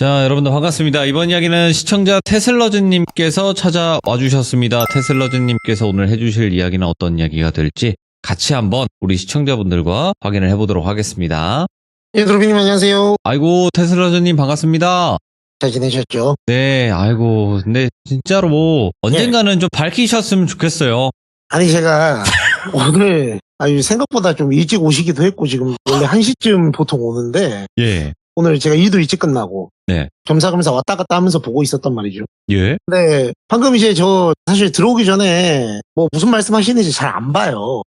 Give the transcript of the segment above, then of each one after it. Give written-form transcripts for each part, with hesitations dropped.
자, 여러분들 반갑습니다. 이번 이야기는 시청자 테슬러즈님께서 찾아와 주셨습니다. 테슬러즈님께서 오늘 해주실 이야기는 어떤 이야기가 될지 같이 한번 우리 시청자분들과 확인을 해보도록 하겠습니다. 예, 드로비님 안녕하세요. 아이고, 테슬러즈님 반갑습니다. 잘 지내셨죠? 네, 아이고, 근데 진짜로 언젠가는 좀 밝히셨으면 좋겠어요. 아니, 제가 오늘 생각보다 좀 일찍 오시기도 했고, 지금 원래 1시쯤 보통 오는데, 예, 오늘 제가 일도 일찍 끝나고, 네, 겸사겸사 왔다 갔다 하면서 보고 있었단 말이죠. 예, 근데 방금 이제 저 사실 들어오기 전에 뭐 무슨 말씀 하시는지 잘 안 봐요.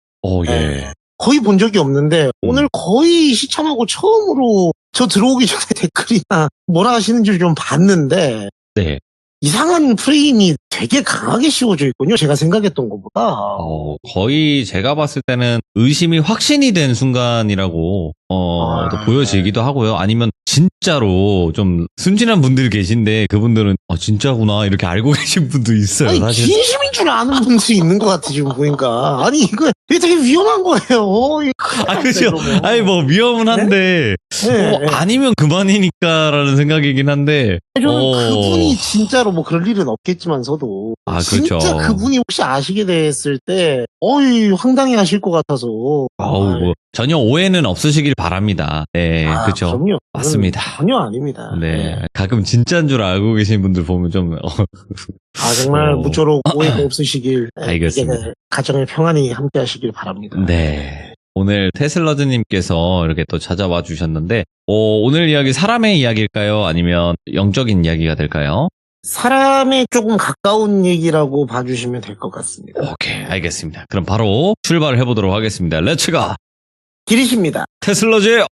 예. 거의 본 적이 없는데, 오늘 거의 시참하고 처음으로 저 들어오기 전에 댓글이나 뭐라 하시는지 좀 봤는데, 네. 이상한 프레임이 되게 강하게 씌워져 있군요. 제가 생각했던 것보다. 거의 제가 봤을 때는 의심이 확신이 된 순간이라고, 또 보여지기도 하고요. 아니면 진짜로 좀 순진한 분들 계신데 그분들은, 진짜구나. 이렇게 알고 계신 분도 있어요, 아니, 사실. 진심인 줄 아는 분도 있는 것 같아, 지금 보니까. 아니, 이거 되게 위험한 거예요. 그죠. 아니, 뭐, 위험은 한데, 네? 네. 아니면 그만이니까라는 생각이긴 한데, 저는 그분이 진짜로 뭐 그럴 일은 없겠지만서도. 그렇죠. 진짜 그분이 혹시 아시게 됐을 때, 황당해 하실 것 같아서. 뭐, 전혀 오해는 없으시길 바랍니다. 네, 그죠. 그럼요. 맞습니다. 전혀 아닙니다. 네. 가끔 진짜인 줄 알고 계신 분들 보면 좀, 정말 무쪼록 오해가 없으시길. 알겠습니다. 가정의 평안이 함께 하시길 바랍니다. 네. 오늘 테슬러즈님께서 이렇게 또 찾아와 주셨는데, 오늘 이야기 사람의 이야기일까요? 아니면 영적인 이야기가 될까요? 사람에 조금 가까운 얘기라고 봐주시면 될 것 같습니다. 오케이, 알겠습니다. 그럼 바로 출발을 해보도록 하겠습니다. 렛츠가! 길이십니다. 테슬러즈예요!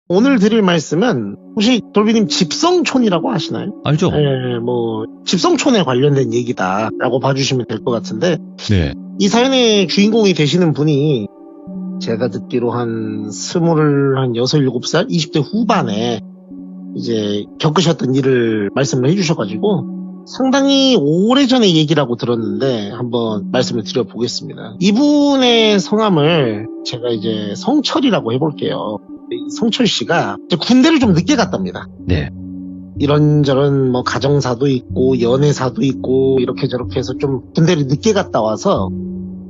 오늘 드릴 말씀은 혹시 돌비님 집성촌이라고 아시나요? 알죠? 네, 뭐 집성촌에 관련된 얘기다라고 봐주시면 될 것 같은데 네. 이 사연의 주인공이 되시는 분이 제가 듣기로 한 6, 7살 20대 후반에 이제 겪으셨던 일을 말씀을 해주셔가지고 상당히 오래전의 얘기라고 들었는데 한번 말씀을 드려보겠습니다. 이분의 성함을 제가 이제 성철이라고 해볼게요. 성철 씨가 이제 군대를 좀 늦게 갔답니다. 네. 이런저런 뭐 가정사도 있고 연애사도 있고 이렇게 저렇게 해서 좀 군대를 늦게 갔다 와서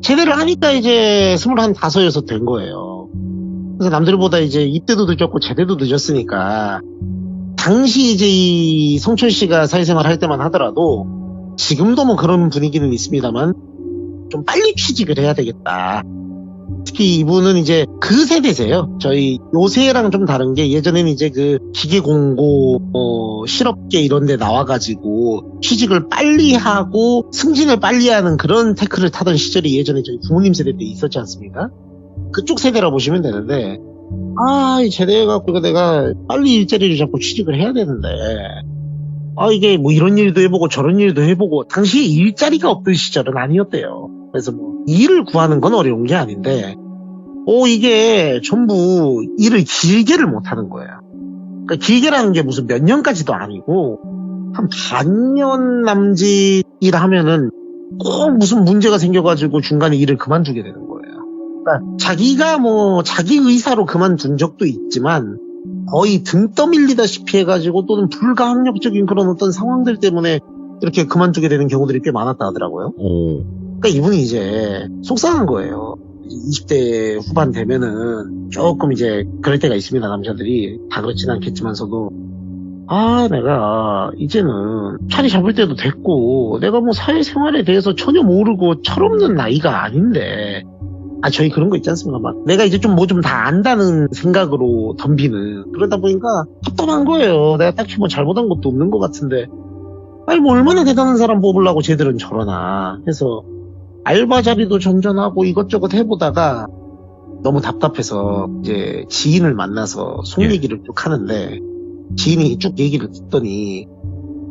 제대를 하니까 이제 25, 6 된 거예요. 그래서 남들보다 이제 입대도 늦었고 제대도 늦었으니까 당시 이제 이 성철 씨가 사회생활 할 때만 하더라도 지금도 뭐 그런 분위기는 있습니다만 좀 빨리 취직을 해야 되겠다. 특히 이분은 이제 그 세대세요. 저희 요새랑 좀 다른 게 예전에는 이제 그 기계공고, 실업계 이런 데 나와가지고 취직을 빨리 하고 승진을 빨리 하는 그런 태클을 타던 시절이 예전에 저희 부모님 세대 때 있었지 않습니까? 그쪽 세대라 보시면 되는데, 이 제대해갖고 내가 빨리 일자리를 잡고 취직을 해야 되는데, 이게 뭐 이런 일도 해보고 저런 일도 해보고, 당시에 일자리가 없던 시절은 아니었대요. 그래서 뭐 일을 구하는 건 어려운 게 아닌데 이게 전부 일을 길게를 못하는 거예요. 그러니까 길게라는 게 무슨 몇 년까지도 아니고 한 반년 남짓 일하면은 꼭 무슨 문제가 생겨가지고 중간에 일을 그만두게 되는 거예요. 그러니까 자기가 뭐 자기 의사로 그만둔 적도 있지만 거의 등 떠밀리다시피 해가지고 또는 불가항력적인 그런 어떤 상황들 때문에 이렇게 그만두게 되는 경우들이 꽤 많았다 하더라고요. 그러니까 이분이 이제 속상한 거예요. 20대 후반 되면은 조금 이제 그럴 때가 있습니다. 남자들이 다 그렇진 않겠지만서도 내가 이제는 자리 잡을 때도 됐고 내가 뭐 사회생활에 대해서 전혀 모르고 철없는 나이가 아닌데 저희 그런 거 있지 않습니까? 막 내가 이제 좀 뭐 좀 다 안다는 생각으로 덤비는 그러다 보니까 답답한 거예요. 내가 딱히 뭐 잘못한 것도 없는 것 같은데 뭐 얼마나 대단한 사람 뽑으려고 쟤들은 저러나 해서 알바 자리도 전전하고 이것저것 해보다가 너무 답답해서 이제 지인을 만나서 속 얘기를 쭉 하는데 지인이 쭉 얘기를 듣더니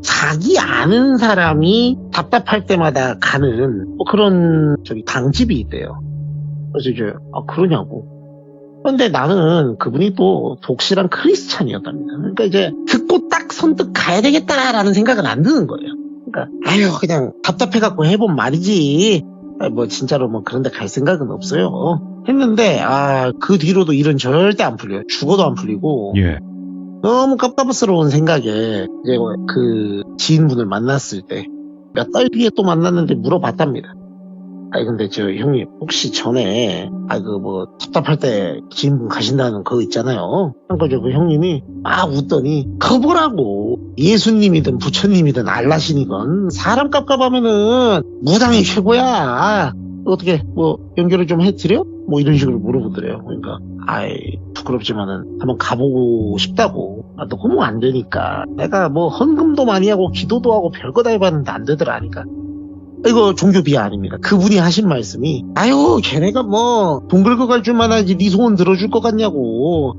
자기 아는 사람이 답답할 때마다 가는 뭐 그런 당집이 있대요. 그래서 이제 그러냐고. 그런데 나는 그분이 또 독실한 크리스찬이었답니다. 그러니까 이제 듣고 딱 선뜻 가야 되겠다라는 생각은 안 드는 거예요. 그러니까 그냥 답답해갖고 해본 말이지 뭐 진짜로 뭐 그런 데 갈 생각은 없어요. 했는데 그 뒤로도 일은 절대 안 풀려요. 죽어도 안 풀리고 예. 너무 깝깝스러운 생각에 이제 그 지인분을 만났을 때 몇 달 뒤에 또 만났는데 물어봤답니다. 아니 근데 저 형님 혹시 전에 답답할 때 지인분 가신다는 그거 있잖아요. 그러니까 그 형님이 웃더니 그거 보라고 예수님이든 부처님이든 알라신이건 사람 깝깝하면은 무당이 최고야. 어떻게 연결을 좀 해드려? 이런 식으로 물어보더래요. 그러니까 부끄럽지만은 한번 가보고 싶다고. 너무 안 되니까 내가 헌금도 많이 하고 기도도 하고 별거 다 해봤는데 안 되더라 하니까 이거 종교 비하 아닙니다. 그분이 하신 말씀이 걔네가 돈 긁어갈 줄만 알지 네 소원 들어줄 것 같냐고.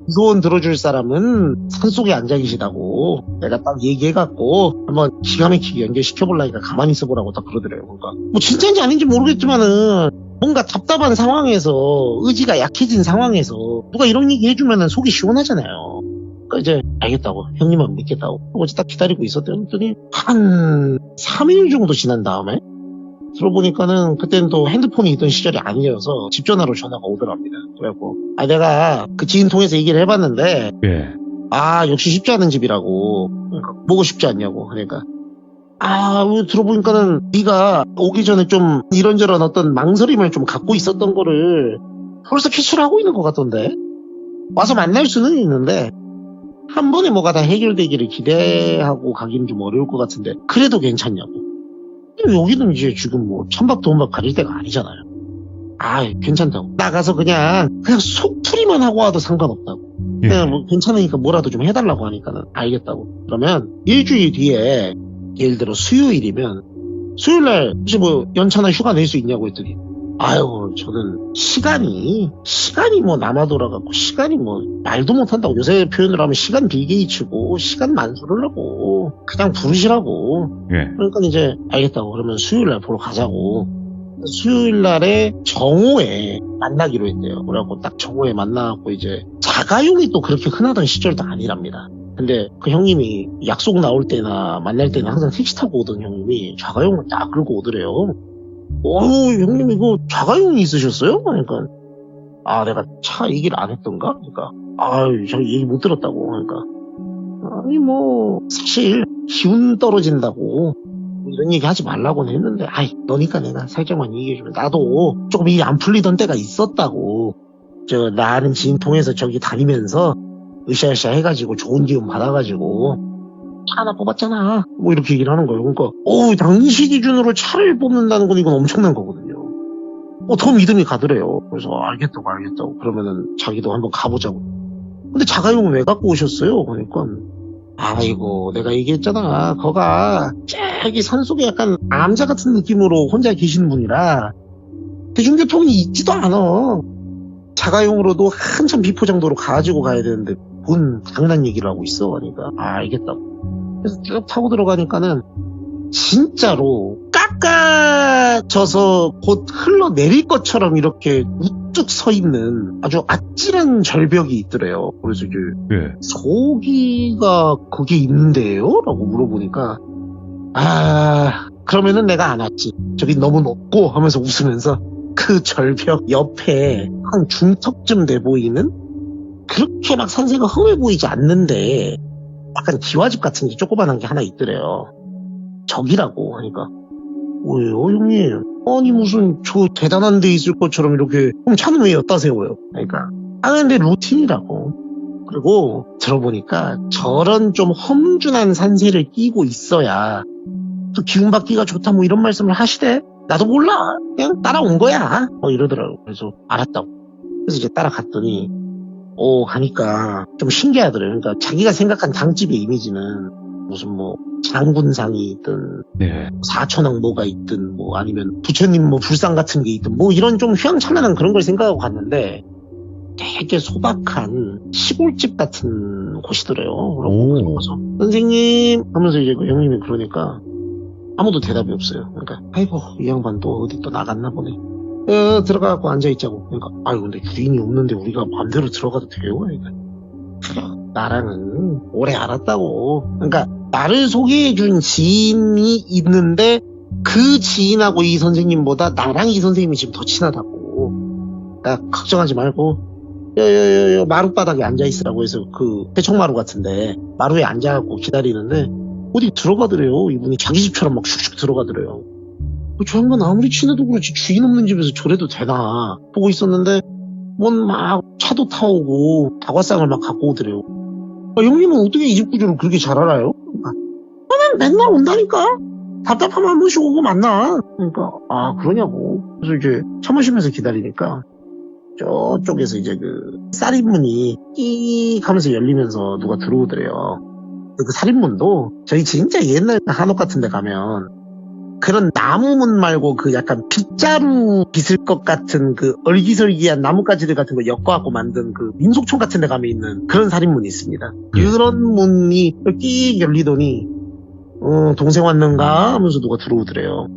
소원 들어줄 사람은 산속에 앉아 계시다고 내가 딱 얘기해갖고 한번 기가 막히게 연결시켜보려니까 가만히 있어보라고 딱 그러더래요. 그러니까 진짜인지 아닌지 모르겠지만은 뭔가 답답한 상황에서 의지가 약해진 상황에서 누가 이런 얘기 해주면은 속이 시원하잖아요. 그러니까 이제 알겠다고 형님은 믿겠다고 어제 딱 기다리고 있었더니 한 3일 정도 지난 다음에 들어보니까는 그때는 또 핸드폰이 있던 시절이 아니어서 집 전화로 전화가 오더랍니다. 그래갖고 내가 그 지인 통해서 얘기를 해봤는데 예. 역시 쉽지 않은 집이라고. 그러니까 뭐가 쉽지 않냐고. 그러니까 들어보니까는 네가 오기 전에 좀 이런저런 어떤 망설임을 좀 갖고 있었던 거를 벌써 캐치하고 있는 것 같던데 와서 만날 수는 있는데 한 번에 뭐가 다 해결되기를 기대하고 가기는 좀 어려울 것 같은데 그래도 괜찮냐고. 여기는 이제 지금 찬밥 도움밥 가릴 때가 아니잖아요. 괜찮다고. 나가서 그냥 속풀이만 하고 와도 상관없다고. 예. 그냥 괜찮으니까 뭐라도 좀 해달라고 하니까는 알겠다고. 그러면 일주일 뒤에 예를 들어 수요일이면 수요일날 혹시 연차나 휴가 낼 수 있냐고 했더니 저는 시간이 남아 돌아가고 시간이 말도 못한다고. 요새 표현을 하면 시간 빌게이츠고 시간 만수를 하고 그냥 부르시라고. 예. 그러니까 이제 알겠다고. 그러면 수요일날 보러 가자고. 수요일날에 정오에 만나기로 했대요. 그래갖고 딱 정오에 만나갖고 이제 자가용이 또 그렇게 흔하던 시절도 아니랍니다. 근데 그 형님이 약속 나올 때나 만날 때는 항상 택시 타고 오던 형님이 자가용을 딱 끌고 오더래요. 형님 이거 자가용이 있으셨어요? 그러니까 내가 차 얘기를 안 했던가? 그러니까 저 얘기 못 들었다고. 그러니까 사실 기운 떨어진다고 이런 얘기 하지 말라고는 했는데 너니까 내가 살짝만 얘기해주면 나도 조금 일이 안 풀리던 때가 있었다고. 나 아는 지인 통해서 저기 다니면서 으쌰으쌰 해가지고 좋은 기운 받아가지고 차 하나 뽑았잖아. 이렇게 얘기를 하는 거예요. 그러니까 당시 기준으로 차를 뽑는다는 건 이건 엄청난 거거든요. 더 믿음이 가더래요. 그래서 알겠다고. 그러면은 자기도 한번 가보자고. 근데 자가용은 왜 갖고 오셨어요? 그러니까 내가 얘기했잖아. 거가 저기 산속에 약간 암자 같은 느낌으로 혼자 계시는 분이라 대중교통이 있지도 않아. 자가용으로도 한참 비포장도로 가지고 가야 되는데 뭔 당연한 얘기를 하고 있어. 그러니까 알겠다고. 그래서 쭉 타고 들어가니까는 진짜로 깎아져서 곧 흘러내릴 것처럼 이렇게 우뚝 서 있는 아주 아찔한 절벽이 있더래요. 그래서 이제 소기가 거기 있는데요? 라고 물어보니까 그러면은 내가 안 왔지. 저기 너무 높고 하면서 웃으면서 그 절벽 옆에 한 중턱쯤 돼 보이는 그렇게 막 산세가 험해 보이지 않는데 약간 기와집 같은 게 조그만한 게 하나 있더래요. 저기라고 하니까 왜요 형님? 아니 무슨 저 대단한 데 있을 것처럼 이렇게 그럼 차는 왜 엿다 세워요? 그러니까 근데 루틴이라고. 그리고 들어보니까 저런 좀 험준한 산세를 끼고 있어야 또 기운 받기가 좋다 이런 말씀을 하시대. 나도 몰라. 그냥 따라온 거야. 이러더라고. 그래서 알았다고. 그래서 이제 따라갔더니 가니까 좀 신기하더래요. 그러니까 자기가 생각한 당집의 이미지는 무슨 장군상이 있든 사천왕 뭐가 있든 아니면 부처님 불상 같은 게 있든 이런 좀 휘황찬란한 그런 걸 생각하고 갔는데 되게 소박한 시골집 같은 곳이더래요. 그러고 선생님 하면서 이제 그 형님이 그러니까 아무도 대답이 없어요. 그러니까 이 양반 또 어디 또 나갔나 보네. 들어가고 앉아있자고. 그러니까 근데 주인이 없는데 우리가 마음대로 들어가도 돼요? 그러니까 나랑은 오래 알았다고. 그러니까 나를 소개해준 지인이 있는데 그 지인하고 이 선생님보다 나랑 이 선생님이 지금 더 친하다고. 야, 걱정하지 말고 여 마룻바닥에 앉아있으라고 해서 그 대청마루 같은데 마루에 앉아갖고 기다리는데 어디 들어가더래요. 이분이 자기 집처럼 막 슉슉 들어가더래요. 저 양반 아무리 친해도 그렇지 주인 없는 집에서 저래도 되나 보고 있었는데 뭔 막 차도 타오고 다과상을 막 갖고 오더래요. 형님은 어떻게 이 집 구조를 그렇게 잘 알아요? 난 맨날 온다니까. 답답하면 한 번씩 오고 만나. 그러니까 아 그러냐고. 그래서 이제 차 마시면서 기다리니까 저쪽에서 이제 그 쌀입문이 끼익 하면서 열리면서 누가 들어오더래요. 그 살인문도 저희 진짜 옛날 한옥 같은 데 가면 그런 나무문 말고 그 약간 빗자루 빗을 것 같은 그 얼기설기한 나뭇가지들 같은 거 엮어갖고 만든 그 민속촌 같은 데 가면 있는 그런 살인문이 있습니다. 그런 문이 끼익 열리더니 동생 왔는가 하면서 누가 들어오더래요.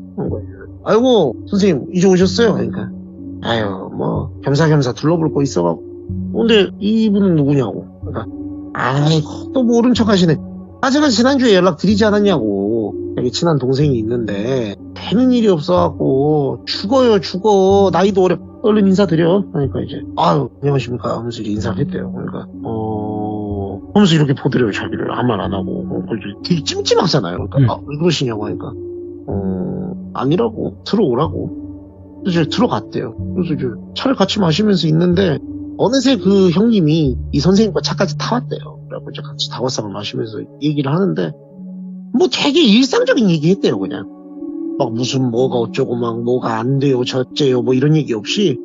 아이고 선생님 이제 오셨어요? 그러니까 아유 뭐 겸사겸사 둘러볼 거 있어갖고 근데 이분은 누구냐고. 그러니까 아이고 또 모른 척 하시네. 제가 지난주에 연락 드리지 않았냐고. 여기 친한 동생이 있는데 되는 일이 없어갖고 죽어 나이도 어려 얼른 인사드려. 그러니까 이제 아유 안녕하십니까 하면서 이제 인사를 했대요. 그러니까 하면서 이렇게 보더래요. 자기를 아무 말 안 하고 되게 찜찜하잖아요. 그러니까 왜 그러시냐고 하니까 아니라고 들어오라고. 그래서 이제 들어갔대요. 그래서 이제 차를 같이 마시면서 있는데 어느새 그 형님이 이 선생님과 차까지 타왔대요. 그래갖고 이제 같이 다과상을 마시면서 얘기를 하는데 뭐 되게 일상적인 얘기 했대요. 그냥 막 무슨 뭐가 어쩌고 막 뭐가 안 돼요 저째요 뭐 이런 얘기 없이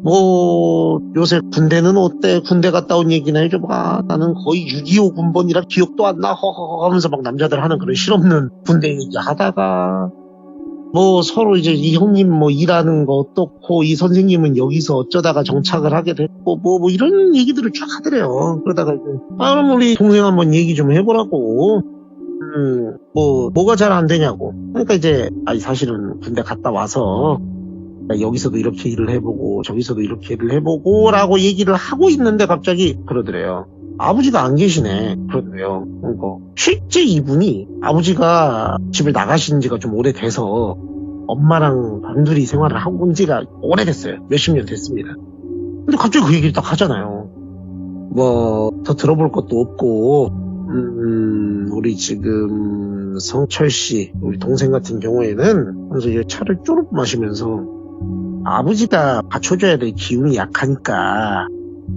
뭐 요새 군대는 어때 군대 갔다 온 얘기나 해줘봐. 나는 거의 6.25 군번이라 기억도 안 나 허허허 하면서 막 남자들 하는 그런 실없는 군대 얘기 하다가 뭐 서로 이제 이 형님 뭐 일하는 거 어떻고 이 선생님은 여기서 어쩌다가 정착을 하게 됐고 뭐 이런 얘기들을 쫙 하더래요. 그러다가 이제 그럼 우리 동생 한번 얘기 좀 해보라고. 뭐가 잘 안 되냐고. 그러니까 이제 사실은 군대 갔다 와서 여기서도 이렇게 일을 해보고 저기서도 이렇게 일을 해보고 라고 얘기를 하고 있는데 갑자기 그러더래요. 아버지가 안 계시네. 그러더래요. 그러니까 실제 이분이 아버지가 집을 나가신 지가 좀 오래돼서 엄마랑 단둘이 생활을 하고 온 지가 오래됐어요. 몇십 년 됐습니다. 근데 갑자기 그 얘기를 딱 하잖아요. 뭐 더 들어볼 것도 없고 우리 지금 성철 씨 우리 동생 같은 경우에는 그래서 이제 차를 쪼르륵 마시면서 아버지가 받쳐줘야 될 기운이 약하니까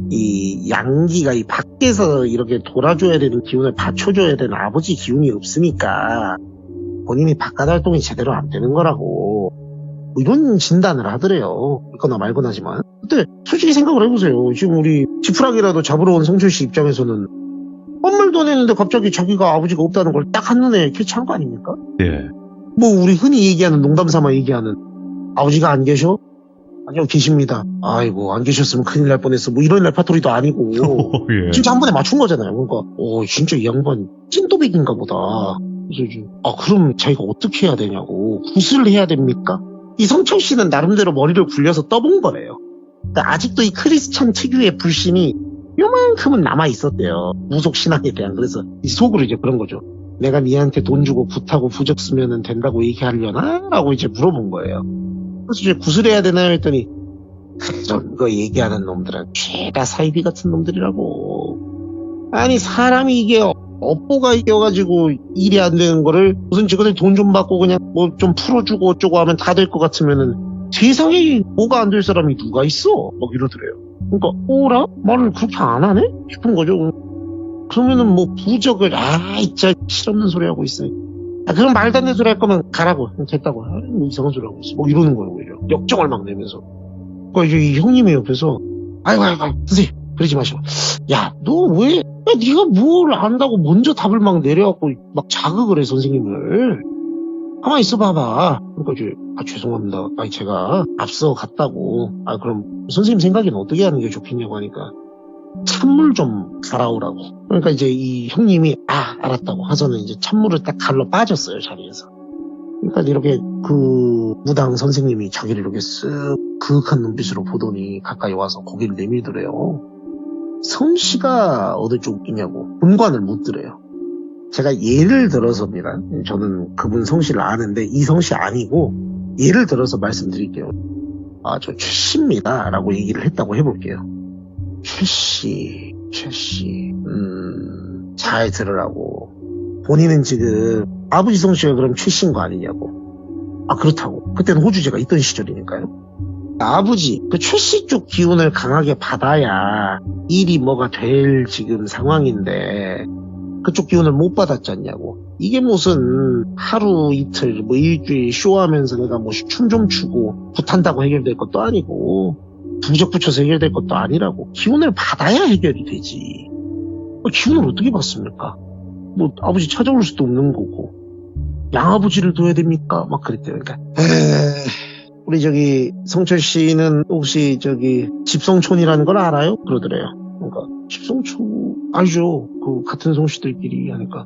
이 양기가 이 밖에서 이렇게 돌아줘야 되는 기운을 받쳐줘야 되는 아버지 기운이 없으니까 본인이 바깥 활동이 제대로 안 되는 거라고 뭐 이런 진단을 하더래요. 있거나 말거나 하지만. 근데 솔직히 생각을 해보세요. 지금 우리 지푸라기라도 잡으러 온 성철 씨 입장에서는 아무 말도 안 했는데 갑자기 자기가 아버지가 없다는 걸 딱 한눈에 캐치한 거 아닙니까? 예. 뭐 우리 흔히 얘기하는 농담 삼아 얘기하는 아버지가 안 계셔? 아니요 계십니다. 아이고 안 계셨으면 큰일 날 뻔했어. 뭐 이런 레파토리도 아니고 예. 진짜 한 번에 맞춘 거잖아요. 그러니까 진짜 이 양반 찐또백인가 보다. 그래서 이제 그럼 자기가 어떻게 해야 되냐고. 굿을 해야 됩니까? 이 성철 씨는 나름대로 머리를 굴려서 떠본 거래요. 그러니까 아직도 이 크리스찬 특유의 불신이 요만큼은 남아 있었대요. 무속 신앙에 대한. 그래서 이 속으로 이제 그런 거죠. 내가 니한테 돈 주고 굿하고 부적 쓰면은 된다고 얘기하려나? 라고 이제 물어본 거예요. 그래서 이제 구슬해야 되나 했더니 그런 거 얘기하는 놈들은 죄다 사이비 같은 놈들이라고. 아니 사람이 이게 업보가 이겨가지고 일이 안 되는 거를 무슨 직원들 돈 좀 받고 그냥 뭐 좀 풀어주고 어쩌고 하면 다 될 것 같으면은 세상에 뭐가 안 될 사람이 누가 있어? 막 이러더래요. 그러니까 오라? 말을 그렇게 안 하네? 싶은 거죠. 그러면은 뭐 부적을 진짜 실없는 소리 하고 있어요. 그럼 말도 안 되는 소리 할 거면 가라고. 됐다고. 뭐 이상한 소리 하고 있어. 뭐 이러는 거예요. 오히려. 역정을 막 내면서. 그러니까 이제 이 형님이 옆에서 아이고 선생님 그러지 마시고 야 너 왜 네가 뭘 안다고 먼저 답을 막 내려갖고 막 자극을 해 선생님을. 가만히 있어 봐봐. 그러니까 이제 죄송합니다. 제가 앞서 갔다고. 그럼 선생님 생각에는 어떻게 하는 게 좋겠냐고 하니까 찬물 좀 갈아오라고. 그러니까 이제 이 형님이 알았다고 하서는 이제 찬물을 딱 갈러 빠졌어요 자리에서. 그러니까 이렇게 그 무당 선생님이 자기를 이렇게 쓱 그윽한 눈빛으로 보더니 가까이 와서 고개를 내밀더래요. 성씨가 어느 쪽이냐고 본관을 묻더래요. 제가 예를 들어서입니다. 저는 그분 성씨를 아는데 이 성씨 아니고 예를 들어서 말씀드릴게요. 저 최씨입니다 라고 얘기를 했다고 해볼게요. 최씨 잘 들으라고. 본인은 지금 아버지 성씨가 그럼 최씨인 거 아니냐고. 그렇다고. 그때는 호주제가 있던 시절이니까요. 아버지 그 최씨 쪽 기운을 강하게 받아야 일이 뭐가 될 지금 상황인데 그쪽 기운을 못 받았잖냐고. 이게 무슨 하루 이틀 뭐 일주일 쇼하면서 내가 뭐 춤 좀 추고 굿한다고 해결될 것도 아니고 부적 붙여서 해결될 것도 아니라고. 기운을 받아야 해결이 되지. 기운을 어떻게 받습니까? 뭐 아버지 찾아올 수도 없는 거고 양아버지를 둬야 됩니까? 막 그랬대요. 그러니까 우리 저기 성철 씨는 혹시 저기 집성촌이라는 걸 알아요? 그러더래요. 그러니까 집성촌 알죠. 그 같은 성씨들끼리 하니까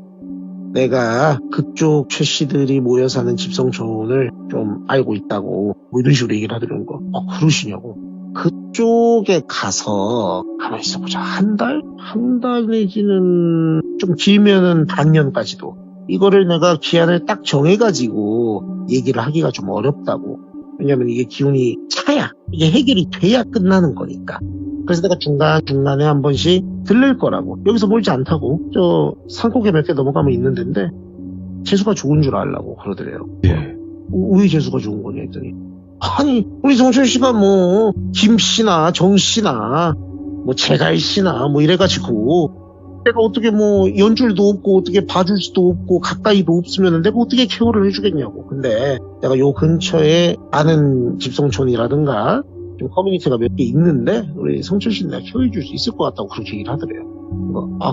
내가 그쪽 최 씨들이 모여 사는 집성촌을 좀 알고 있다고 뭐 이런 식으로 얘기를 하더라는 거. 그러시냐고. 그쪽에 가서 가만히 있어보자. 한 달 내지는 좀 길면은 반년까지도 이거를 내가 기한을 딱 정해가지고 얘기를 하기가 좀 어렵다고. 왜냐면 이게 기운이 차야 이게 해결이 돼야 끝나는 거니까. 그래서 내가 중간중간에 한 번씩 들릴 거라고. 여기서 멀지 않다고. 저 산고개 몇 개 넘어가면 있는 데인데 재수가 좋은 줄 알라고 그러더래요. 예. 왜 재수가 좋은 거냐 했더니 아니 우리 성철 씨가 뭐 김 씨나 정 씨나 뭐 재갈 씨나 뭐 이래가지고 내가 어떻게 뭐 연줄도 없고 어떻게 봐줄 수도 없고 가까이도 없으면 내가 어떻게 케어를 해주겠냐고. 근데 내가 요 근처에 아는 집성촌이라든가 좀 커뮤니티가 몇 개 있는데 우리 성철 씨는 내가 케어해줄 수 있을 것 같다고 그렇게 얘기를 하더래요.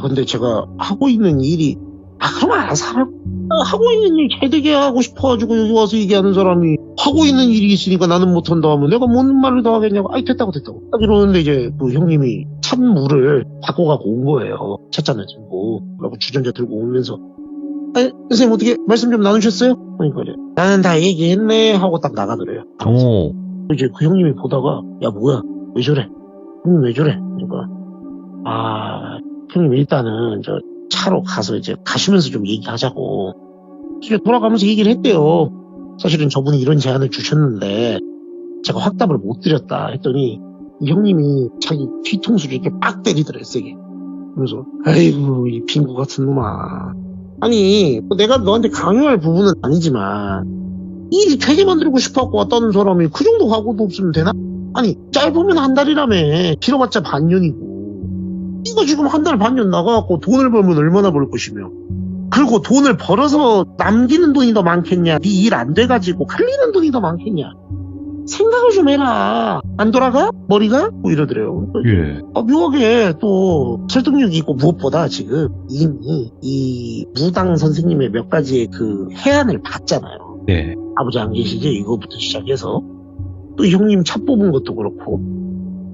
근데 제가 하고 있는 일이 그러면 알아서 하라고. 하고 있는 일 잘 되게 하고 싶어가지고 여기 와서 얘기하는 사람이 하고 있는 일이 있으니까 나는 못한다 하면 내가 뭔 말을 더 하겠냐고. 됐다고 딱 이러는데 이제 그 형님이 찬물을 갖고 가고 온 거예요. 찻잔을 들고 그리고 주전자 들고 오면서 선생님 어떻게 말씀 좀 나누셨어요? 그러니까 이제 나는 다 얘기했네 하고 딱 나가더래요. 이제 그 형님이 보다가 야 뭐야 왜 저래? 형님 왜 저래? 그러니까 형님 일단은 저 차로 가서 이제 가시면서 좀 얘기하자고. 이제 돌아가면서 얘기를 했대요. 사실은 저분이 이런 제안을 주셨는데 제가 확답을 못 드렸다 했더니 이 형님이 자기 뒤통수를 이렇게 빡 때리더래 세게. 그래서 아이고 이 빙구 같은 놈아. 아니 내가 너한테 강요할 부분은 아니지만 일이 되게 만들고 싶어갖고 왔다는 사람이 그 정도 각오도 없으면 되나? 아니 짧으면 한 달이라며 길어봤자 반년이고 이거 지금 한 달 반년 나가갖고 돈을 벌면 얼마나 벌 것이며 그리고 돈을 벌어서 남기는 돈이 더 많겠냐 네 일 안 돼가지고 갈리는 돈이 더 많겠냐 생각을 좀 해라. 안 돌아가? 머리가? 뭐 이러더래요. 예. 묘하게 또 설득력이 있고 무엇보다 지금 이미 이 무당 선생님의 몇 가지의 그 해안을 봤잖아요. 네. 아버지 안 계시지? 이거부터 시작해서 또 형님 차 뽑은 것도 그렇고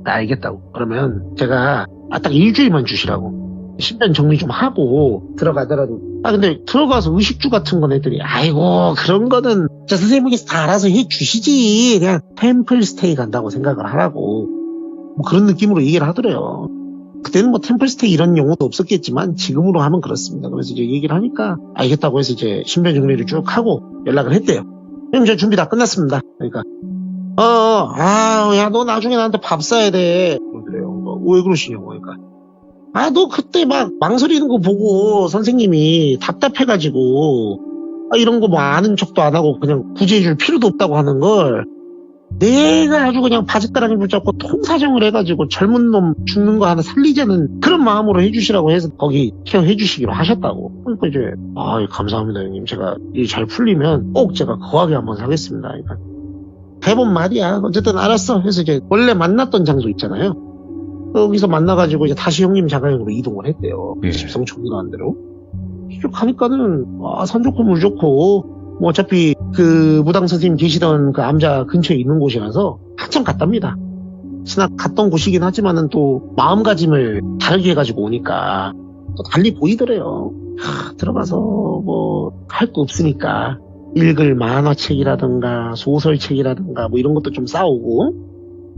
알겠다고. 그러면 제가 딱 일주일만 주시라고. 신변 정리 좀 하고 들어가더라도 근데 들어가서 의식주 같은 건 했더니 아이고 그런 거는 저 선생님께서 다 알아서 해주시지 그냥 템플 스테이 간다고 생각을 하라고 뭐 그런 느낌으로 얘기를 하더래요. 그때는 뭐 템플 스테이 이런 용어도 없었겠지만 지금으로 하면 그렇습니다. 그래서 이제 얘기를 하니까 알겠다고 해서 이제 신변 정리를 쭉 하고 연락을 했대요. 형님 저 준비 다 끝났습니다. 그러니까 야 너 나중에 나한테 밥 사야 돼 그러더래요. 왜 그러시냐고. 그러니까 너 그때 막 망설이는 거 보고 선생님이 답답해가지고 이런 거 뭐 아는 척도 안 하고 그냥 구제해줄 필요도 없다고 하는 걸 내가 아주 그냥 바짓가랑이 붙잡고 통사정을 해가지고 젊은 놈 죽는 거 하나 살리자는 그런 마음으로 해주시라고 해서 거기 케어해주시기로 하셨다고. 그러니까 이제 감사합니다 형님. 제가 일 잘 풀리면 꼭 제가 거하게 한번 사겠습니다. 그러니까 대본 말이야. 어쨌든 알았어. 그래서 이제 원래 만났던 장소 있잖아요. 여기서 만나가지고 이제 다시 형님 자가용으로 이동을 했대요. 예. 집성촌이라는 대로. 쭉 가니까는 산 좋고 물 좋고 뭐 어차피 그 무당 선생님 계시던 그 암자 근처에 있는 곳이라서 한참 갔답니다. 지나 갔던 곳이긴 하지만은 또 마음가짐을 다르게 해가지고 오니까 또 달리 보이더래요. 들어가서 뭐 할 거 없으니까 읽을 만화책이라든가 소설책이라든가 뭐 이런 것도 좀 싸우고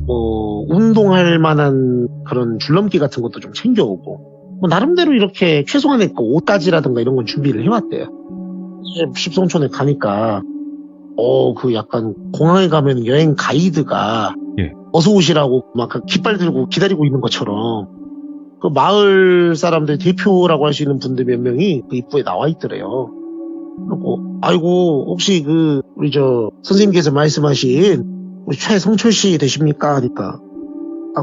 뭐 운동할 만한 그런 줄넘기 같은 것도 좀 챙겨오고 뭐 나름대로 이렇게 최소한의 그 옷가지라든가 이런 건 준비를 해왔대요. 집성촌에 가니까 그 약간 공항에 가면 여행 가이드가 예. 어서 오시라고 막 깃발 들고 기다리고 있는 것처럼 그 마을 사람들 대표라고 할 수 있는 분들 몇 명이 그 입구에 나와 있더래요. 그리고 아이고 혹시 우리 선생님께서 말씀하신 우리 최성철 씨 되십니까? 하니까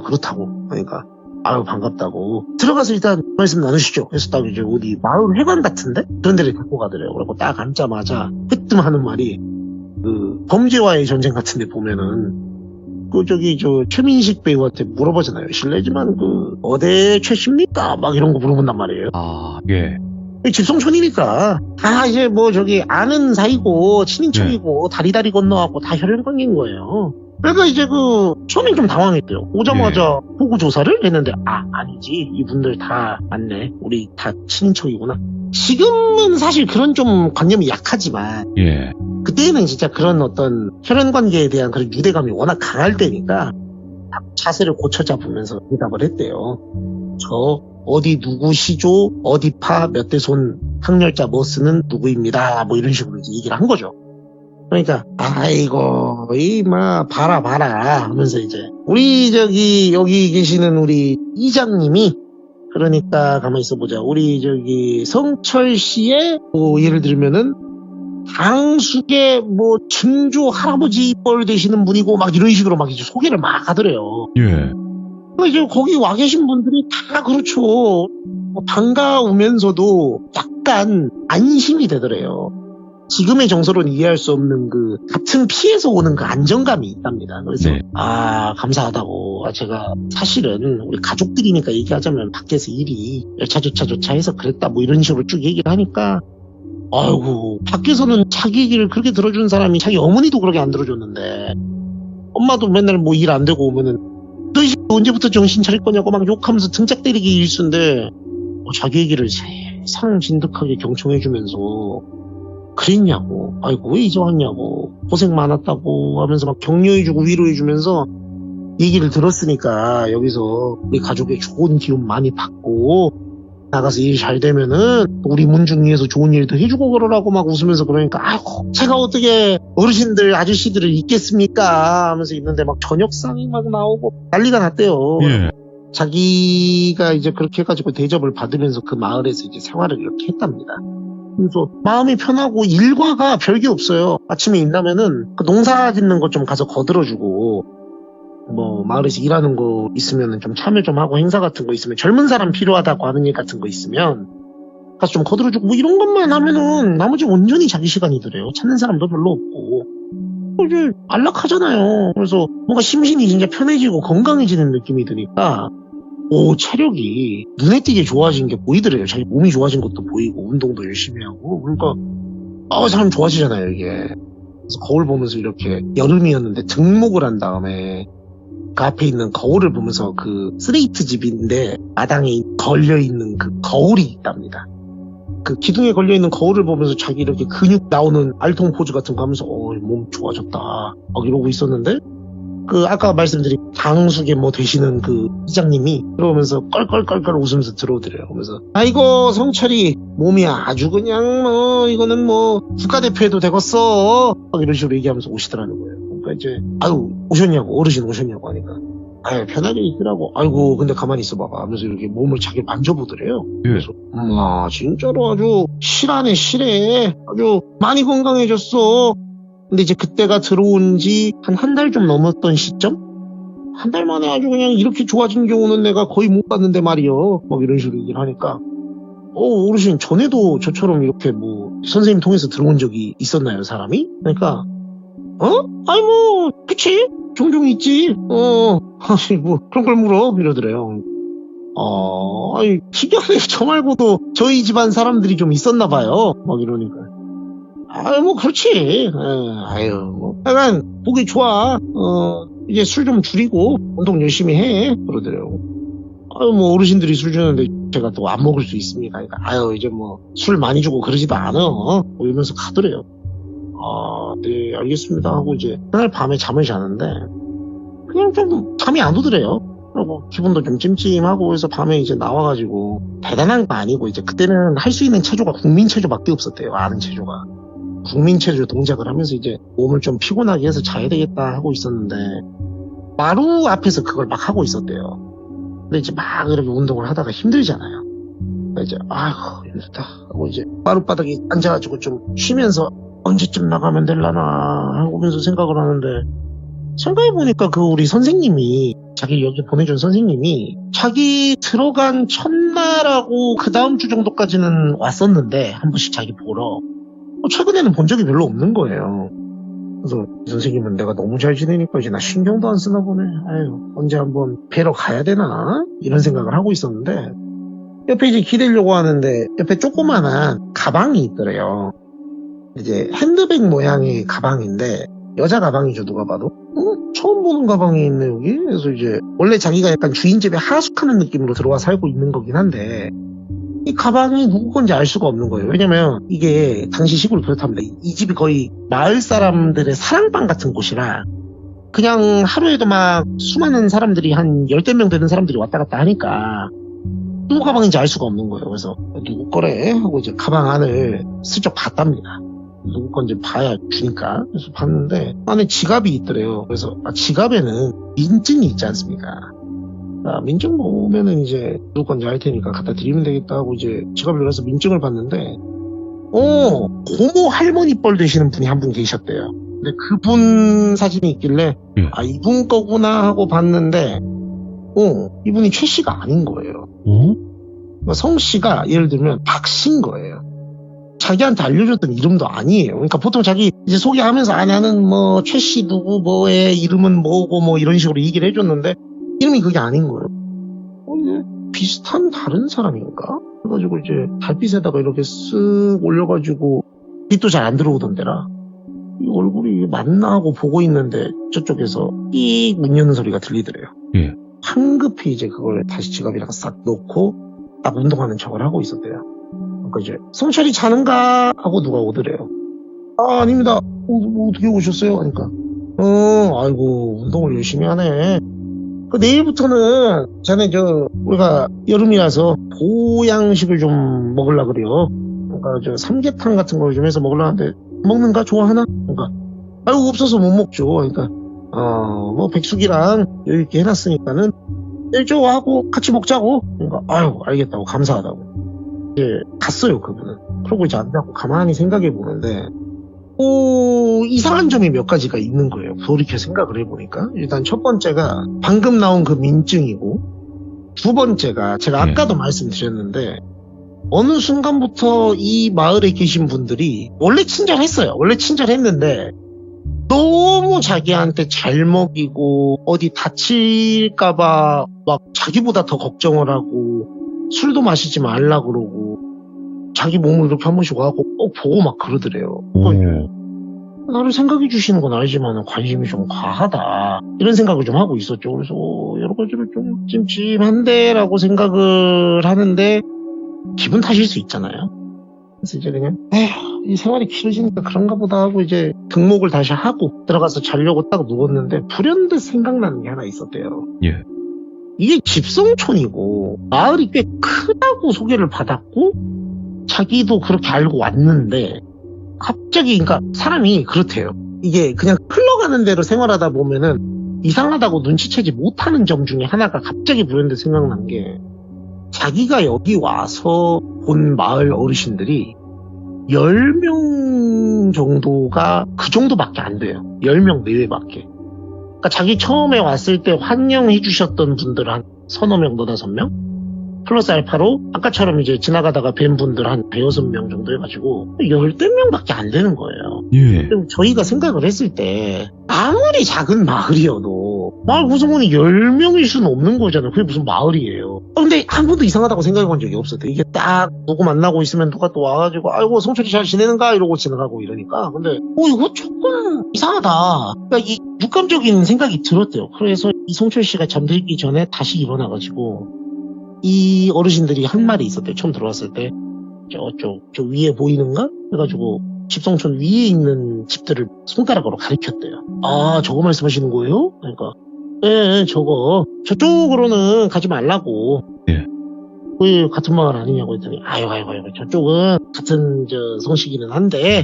그렇다고. 그러니까 아유 반갑다고 들어가서 일단 말씀 나누시죠. 그래서 딱 이제 어디 마을 회관 같은데 그런 데를 데리고 가더래요. 그리고 딱 앉자마자 뜨끔하는 말이 범죄와의 전쟁 같은데 보면은 최민식 배우한테 물어보잖아요. 실례지만 어디 최씨입니까? 막 이런 거 물어본단 말이에요. 예. 집성촌이니까 이제 아는 사이고 친인척이고 다리 건너갖고 다 혈연관계인 거예요. 그러니까 이제 처음엔 좀 당황했대요. 오자마자 보고 조사를 했는데 아니지 이분들 다 맞네. 우리 다 친인척이구나. 지금은 사실 그런 좀 관념이 약하지만 예. 그때는 진짜 그런 어떤 혈연관계에 대한 그런 유대감이 워낙 강할 때니까 자세를 고쳐 잡으면서 대답을 했대요. 저 어디 누구 시조 어디 파 몇 대 손 학렬자 뭐 쓰는 누구입니다. 뭐 이런 식으로 이제 얘기를 한 거죠. 그러니까 아이고 봐라 하면서 이제 우리 여기 계시는 우리 이장님이 그러니까 가만히 있어보자. 우리 성철 씨의 예를 들면은 당숙의 증조 할아버지 뻘 되시는 분이고 막 이런 식으로 막 이제 소개를 막 하더래요. 예. 이제 거기 와 계신 분들이 다 그렇죠. 반가우면서도 약간 안심이 되더래요. 지금의 정서로는 이해할 수 없는 같은 피에서 오는 안정감이 있답니다. 그래서 네. 감사하다고. 제가 사실은 우리 가족들이니까 얘기하자면 밖에서 일이 여차저차 해서 그랬다 뭐 이런 식으로 쭉 얘기를 하니까 아이고 밖에서는 자기 얘기를 그렇게 들어준 사람이 자기 어머니도 그렇게 안 들어줬는데 엄마도 맨날 일 안 되고 오면은 너 언제부터 정신 차릴 거냐고 막 욕하면서 등짝 때리기 일쑤인데 자기 얘기를 세상 진득하게 경청해주면서 그랬냐고 아이고 왜 이제 왔냐고 고생 많았다고 하면서 막 격려해주고 위로해주면서 얘기를 들었으니까 여기서 우리 가족의 좋은 기운 많이 받고 나가서 일 잘 되면은 우리 문중위에서 좋은 일도 해주고 그러라고 막 웃으면서 그러니까 아이고 제가 어떻게 어르신들 아저씨들을 잊겠습니까 하면서 있는데 막 저녁상이 막 나오고 난리가 났대요. 예. 자기가 이제 그렇게 해가지고 대접을 받으면서 그 마을에서 이제 생활을 이렇게 했답니다. 그래서 마음이 편하고 일과가 별게 없어요. 아침에 일나면은 농사 짓는 것 좀 가서 거들어주고 마을에서 일하는 거 있으면 좀 참여 좀 하고 행사 같은 거 있으면 젊은 사람 필요하다고 하는 일 같은 거 있으면 가서 좀 거들어주고 이런 것만 하면은 나머지 온전히 자기 시간이더래요. 찾는 사람도 별로 없고 이제 안락하잖아요. 그래서 뭔가 심신이 진짜 편해지고 건강해지는 느낌이 드니까 체력이 눈에 띄게 좋아진 게 보이더래요. 자기 몸이 좋아진 것도 보이고 운동도 열심히 하고 그러니까 사람 좋아지잖아요 이게. 그래서 거울 보면서 이렇게 여름이었는데 등목을 한 다음에 그 앞에 있는 거울을 보면서 스레이트 집인데 마당에 걸려있는 거울이 있답니다. 기둥에 걸려있는 거울을 보면서 자기 이렇게 근육 나오는 알통 포즈 같은 거 하면서 몸 좋아졌다 막 이러고 있었는데 아까 말씀드린 당숙에 되시는 이장님이 들어오면서 껄껄껄껄 웃으면서 들어오더래요. 그러면서 아이고 성철이 몸이 아주 그냥 이거는 국가대표해도 되겠어 막 이런 식으로 얘기하면서 오시더라는 거예요. 그러니까 이제 오셨냐고 어르신 오셨냐고 하니까 편하게 있더라고. 아이고 근데 가만히 있어봐봐 하면서 이렇게 몸을 자기 만져보더래요. 예. 그래서 진짜로 아주 실해 아주 많이 건강해졌어. 근데 이제 그때가 들어온 지 한 달 좀 넘었던 시점? 한 달 만에 아주 그냥 이렇게 좋아진 경우는 내가 거의 못 봤는데 말이요. 막 이런 식으로 얘기를 하니까 어르신 전에도 저처럼 이렇게 선생님 통해서 들어온 적이 있었나요 사람이? 그러니까 그치 종종 있지 그런 걸 물어 이러더래요. 기존에 저 말고도 저희 집안 사람들이 좀 있었나 봐요 막 이러니까 그렇지. 약간 보기 좋아. 이제 술 좀 줄이고 운동 열심히 해 그러더래요. 어르신들이 술 주는데 제가 또 안 먹을 수 있습니까? 그러니까 이제 술 많이 주고 그러지도 않아 이러면서 가더래요. 네 알겠습니다 하고 이제 그날 밤에 잠을 자는데 그냥 좀 잠이 안 오더래요. 그리고 기분도 좀 찜찜하고 그래서 밤에 이제 나와가지고 대단한 거 아니고 이제 그때는 할 수 있는 체조가 국민 체조밖에 없었대요. 아는 체조가. 국민체조 동작을 하면서 이제 몸을 좀 피곤하게 해서 자야 되겠다 하고 있었는데 마루 앞에서 그걸 막 하고 있었대요. 근데 이제 막 이렇게 운동을 하다가 힘들잖아요. 그러니까 이제 아이고 힘들다 하고 이제 마룻바닥에 앉아가지고 좀 쉬면서 언제쯤 나가면 될라나 하면서 생각을 하는데 생각해보니까 그 우리 선생님이 자기 여기 보내준 선생님이 자기 들어간 첫날하고 그 다음 주 정도까지는 왔었는데 한 번씩 자기 보러 최근에는 본 적이 별로 없는 거예요. 그래서 이 선생님은 내가 너무 잘 지내니까 이제 나 신경도 안 쓰나 보네. 아유 언제 한번 뵈러 가야 되나 이런 생각을 하고 있었는데 옆에 이제 기대려고 하는데 옆에 조그만한 가방이 있더래요. 이제 핸드백 모양의 가방인데 여자 가방이죠 누가 봐도. 처음 보는 가방이 있네 여기. 그래서 이제 원래 자기가 약간 주인 집에 하숙하는 느낌으로 들어와 살고 있는 거긴 한데 이 가방이 누구 건지 알 수가 없는 거예요. 왜냐면 이게 당시 시골 그렇답니다. 이 집이 거의 마을 사람들의 사랑방 같은 곳이라 그냥 하루에도 막 수많은 사람들이 한 10명 되는 사람들이 왔다 갔다 하니까 누구 가방인지 알 수가 없는 거예요. 그래서 누구 거래 하고 이제 가방 안을 슬쩍 봤답니다. 누구 건지 봐야 주니까. 그래서 봤는데 안에 지갑이 있더래요. 그래서 지갑에는 민증이 있지 않습니까? 민증 보면은 이제 누구 건지 알 테니까 갖다 드리면 되겠다 하고 이제 지갑을 열어서 민증을 봤는데 고모 할머니 뻘 되시는 분이 한 분 계셨대요. 근데 그분 사진이 있길래 아 이분 거구나 하고 봤는데 이분이 최 씨가 아닌 거예요. 성 씨가 예를 들면 박 씨인 거예요. 자기한테 알려줬던 이름도 아니에요. 그러니까 보통 자기 이제 소개하면서 나는 뭐 최 씨 누구 뭐의 이름은 뭐고 뭐 이런 식으로 얘기를 해줬는데 이름이 그게 아닌 거예요. 이게 비슷한 다른 사람인가? 그래가지고 이제 달빛에다가 이렇게 쓱 올려가지고 빛도 잘 안 들어오던데라. 이 얼굴이 맞나 하고 보고 있는데 저쪽에서 삑 문 여는 소리가 들리더래요. 예. 황급히 이제 그걸 다시 지갑에다가 싹 넣고 딱 운동하는 척을 하고 있었대요. 그러니까 이제 성철이 자는가 하고 누가 오더래요. 아닙니다. 뭐 어떻게 오셨어요? 그러니까 아이고 운동을 열심히 하네. 내일부터는 자네 우리가 여름이라서 보양식을 좀 먹으려 그래요. 그러니까 삼계탕 같은 걸 좀 해서 먹으려 하는데 먹는가? 좋아하나? 그러니까 아이고 없어서 못 먹죠. 그러니까 뭐 백숙이랑 여유 있게 해놨으니까는 일조하고 같이 먹자고. 그러니까 아유 알겠다고 감사하다고 이제 갔어요 그분은. 그러고 이제 앉아고 가만히 생각해 보는데 이상한 점이 몇 가지가 있는 거예요. 돌이켜 생각을 해보니까 일단 첫 번째가 방금 나온 그 민증이고 두 번째가 제가 아까도 말씀드렸는데 어느 순간부터 이 마을에 계신 분들이 원래 친절했어요. 원래 친절했는데 너무 자기한테 잘 먹이고 어디 다칠까봐 막 자기보다 더 걱정을 하고 술도 마시지 말라 그러고 자기 몸을 이렇게 한 번씩 와갖고 꼭 보고 막 그러더래요. 나를 생각해 주시는 건 알지만 관심이 좀 과하다 이런 생각을 좀 하고 있었죠. 그래서 여러 가지로 좀 찜찜한데 라고 생각을 하는데 기분 탓일 수 있잖아요. 그래서 이제 그냥 이 생활이 길어지니까 그런가 보다 하고 이제 등록을 다시 하고 들어가서 자려고 딱 누웠는데 불현듯 생각나는 게 하나 있었대요. 예. 이게 집성촌이고 마을이 꽤 크다고 소개를 받았고 자기도 그렇게 알고 왔는데 갑자기 그러니까 사람이 그렇대요. 이게 그냥 흘러가는 대로 생활하다 보면은 이상하다고 눈치채지 못하는 점 중에 하나가 갑자기 불현듯 생각난 게 자기가 여기 와서 본 마을 어르신들이 10명 정도가 그 정도밖에 안 돼요. 10명 내외밖에. 그러니까 자기 처음에 왔을 때 환영해 주셨던 분들 한 서너 명, 너다섯 명? 플러스 알파로 아까처럼 이제 지나가다가 뵌 분들 한 대여섯 명 정도 해가지고 10명밖에 안 되는 거예요. 예. 저희가 생각을 했을 때 아무리 작은 마을이어도 마을 구성원이 10명일 수는 없는 거잖아요. 그게 무슨 마을이에요. 근데 한 번도 이상하다고 생각해 본 적이 없었대. 이게 딱 누구 만나고 있으면 누가 또 와가지고 아이고 성철이 잘 지내는가 이러고 지나가고 이러니까 근데 이거 조금 이상하다. 그러니까 이 육감적인 생각이 들었대요. 그래서 이 성철 씨가 잠들기 전에 다시 일어나가지고 이 어르신들이 한 말이 있었대요. 처음 들어왔을 때 저 위에 보이는가? 해가지고 집성촌 위에 있는 집들을 손가락으로 가리켰대요. 아 저거 말씀하시는 거예요? 그러니까 예 저거 저쪽으로는 가지 말라고. 예. 그 같은 마을 아니냐고 했더니 아유 저쪽은 같은 성씨기는 한데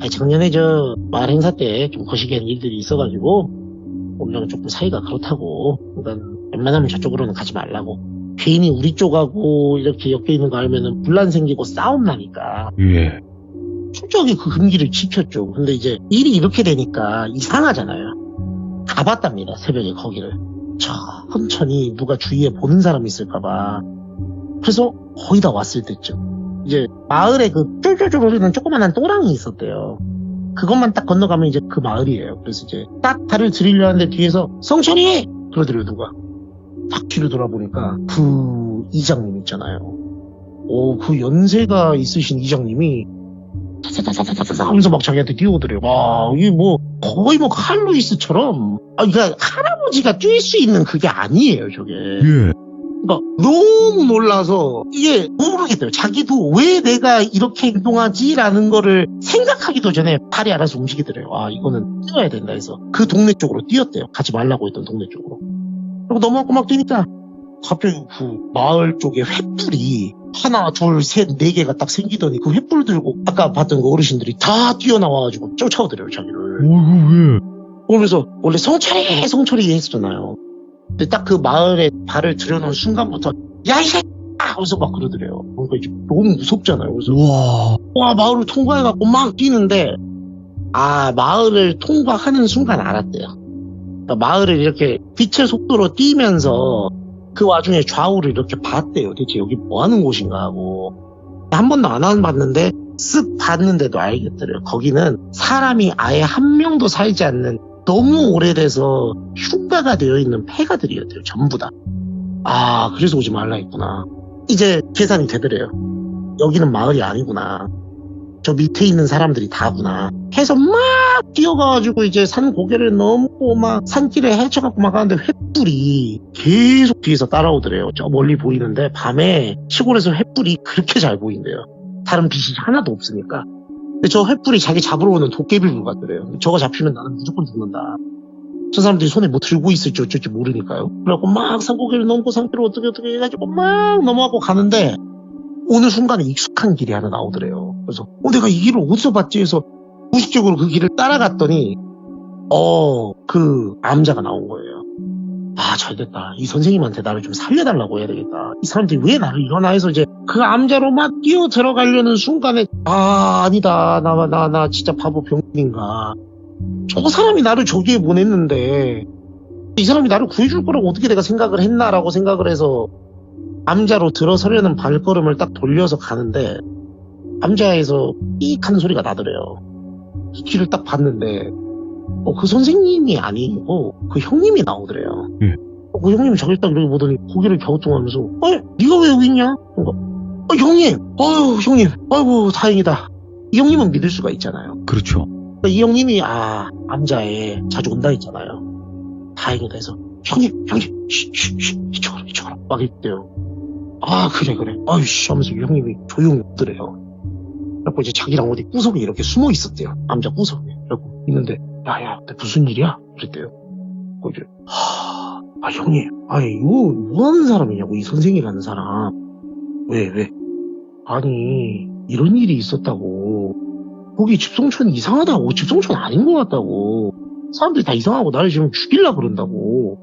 아니, 작년에 저 마을 행사 때 좀 거시기한 일들이 있어가지고 우리랑 조금 사이가 그렇다고. 그러니까 웬만하면 저쪽으로는 가지 말라고. 괜히 우리 쪽하고 이렇게 엮여 있는 거 알면은 분란 생기고 싸움 나니까 예. 철저하게 그 금기를 지켰죠. 근데 이제 일이 이렇게 되니까 이상하잖아요. 가봤답니다, 새벽에 거기를. 천천히 누가 주위에 보는 사람이 있을까봐. 그래서 거의 다 왔을 때쯤 이제 마을에 그 쫄쫄쫄 거리는 조그만한 또랑이 있었대요. 그것만 딱 건너가면 이제 그 마을이에요. 그래서 이제 딱 발을 들이려 하는데 뒤에서 성철이! 그러더래요, 누가. 딱 뒤를 돌아보니까 그 이장님 있잖아요. 그 연세가 있으신 이장님이 타타타타타타 하면서 막 자기한테 뛰어오더래요. 와, 이게 뭐 거의 뭐 칼루이스처럼. 그러니까 할아버지가 뛸 수 있는 그게 아니에요, 저게. 예. 그러니까 너무 놀라서 이게 모르겠대요. 자기도 왜 내가 이렇게 행동하지라는 거를 생각하기도 전에 발이 알아서 움직이더래요. 이거는 뛰어야 된다 해서 그 동네 쪽으로 뛰었대요. 가지 말라고 했던 동네 쪽으로. 그리고 넘어가고 막 뛰니까 갑자기 그 마을 쪽에 횃불이 하나, 둘, 셋, 네 개가 딱 생기더니 그 횃불 들고 아까 봤던 그 어르신들이 다 뛰어나와가지고 쫓아오더래요, 자기를. 왜? 그러면서 원래 성철이 했었잖아요. 근데 딱 그 마을에 발을 들여놓은 순간부터 야, 이 새끼야! 하면서 막 그러더래요. 그러니까 이제 너무 무섭잖아요. 그래서 와, 마을을 통과해갖고 막 뛰는데 마을을 통과하는 순간 알았대요. 그러니까 마을을 이렇게 빛의 속도로 뛰면서 그 와중에 좌우를 이렇게 봤대요. 대체 여기 뭐 하는 곳인가 하고. 한 번도 안 와봤는데 쓱 봤는데도 알겠더래요. 거기는 사람이 아예 한 명도 살지 않는 너무 오래돼서 흉가가 되어 있는 폐가들이었대요. 전부 다. 그래서 오지 말라 했구나. 이제 계산이 되더래요. 여기는 마을이 아니구나. 저 밑에 있는 사람들이 다구나. 해서 막 뛰어가가지고 이제 산 고개를 넘고 막 산길에 헤쳐갖고 막 가는데 횃불이 계속 뒤에서 따라오더래요. 저 멀리 보이는데 밤에 시골에서 횃불이 그렇게 잘 보인대요. 다른 빛이 하나도 없으니까. 근데 저 횃불이 자기 잡으러 오는 도깨비불 같더래요. 저거 잡히면 나는 무조건 죽는다. 저 사람들이 손에 뭐 들고 있을지 어쩔지 모르니까요. 그래갖고 막 산고개를 넘고 산길을 어떻게 해가지고 막 넘어가고 가는데 어느 순간에 익숙한 길이 하나 나오더래요. 그래서 내가 이 길을 어디서 봤지 해서 무의식적으로 그 길을 따라갔더니 그 암자가 나온 거예요. 잘됐다. 이 선생님한테 나를 좀 살려달라고 해야 되겠다. 이 사람들이 왜 나를 일어나 해서 이제 그 암자로 막 뛰어 들어가려는 순간에 아니다. 나 진짜 바보 병인가. 저 사람이 나를 저기에 보냈는데 이 사람이 나를 구해줄 거라고 어떻게 내가 생각을 했나라고 생각을 해서 암자로 들어서려는 발걸음을 딱 돌려서 가는데 암자에서 삐익 하는 소리가 나더래요. 뒤를 딱 봤는데 그 선생님이 아니고 그 형님이 나오더래요. 그 형님이 저길 딱 이렇게 보더니 고개를 갸우뚱하면서 네가 왜 여기 있냐? 형님! 형님! 아이고 다행이다. 이 형님은 믿을 수가 있잖아요. 그렇죠. 그러니까 이 형님이 암자에 자주 온다 했잖아요. 다행이다 해서 형님! 이쪽으로 막 이랬대요. 그래. 아이씨 하면서 이 형님이 조용히 오더래요. 그래갖고 이제 자기랑 어디 구석에 이렇게 숨어 있었대요. 암자 구석에. 그래갖고 있는데 야, 무슨 일이야? 그랬대요. 이제 형님, 이거 뭐 하는 사람이냐고, 이 선생이라는 사람. 왜? 아니, 이런 일이 있었다고. 거기 집성촌이 이상하다고. 집성촌 아닌 것 같다고. 사람들이 다 이상하고 나를 지금 죽이려고 그런다고.